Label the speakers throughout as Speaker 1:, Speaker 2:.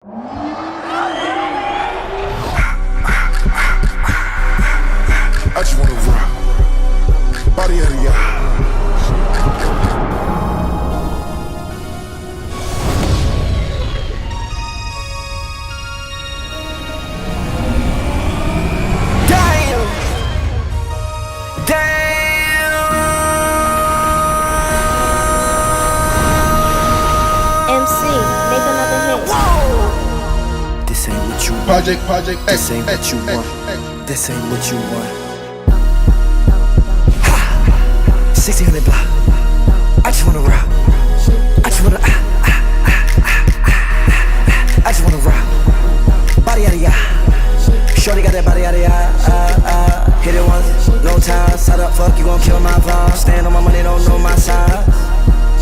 Speaker 1: I just wanna rock, body of the yard. Project,
Speaker 2: this ain't what you want. This ain't what you want. Ha! 1600 block. I just wanna rock. I just wanna I just wanna rock. Body out of ya. Shorty got that body out of ya. Hit it once, no time. Side up, fuck, you gon' kill my vibe. Stand on my money, don't know my size.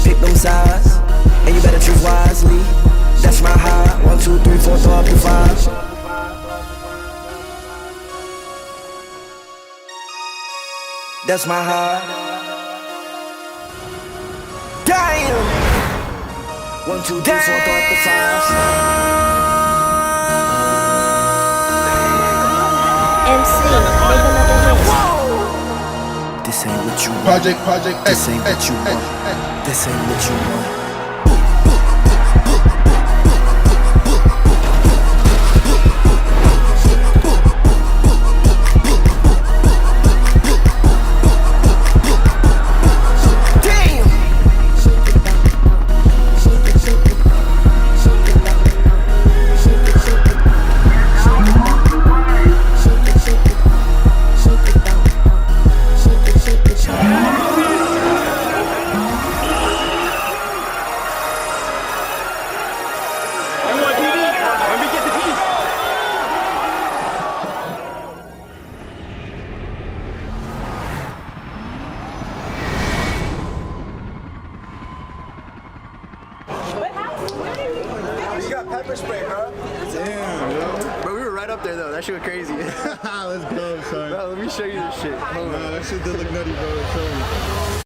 Speaker 2: Pick them sides, and you better choose wisely. That's my high. 1, 2, 3, 4, throw up to 5. That's my heart. Damn. 1, 2, 3, 4, throw up the 5.
Speaker 3: MC, make another hit.
Speaker 2: This ain't what you want.
Speaker 1: Project,
Speaker 2: this ain't what you want. This ain't what you want.
Speaker 4: You got pepper spray, bro.
Speaker 5: Damn, yo.
Speaker 4: Bro, we were right up there, though. That shit was crazy.
Speaker 5: Let's go, son.
Speaker 4: Bro, let me show you this shit. Hold on.
Speaker 5: Nah, that shit did look nutty, bro. Show me.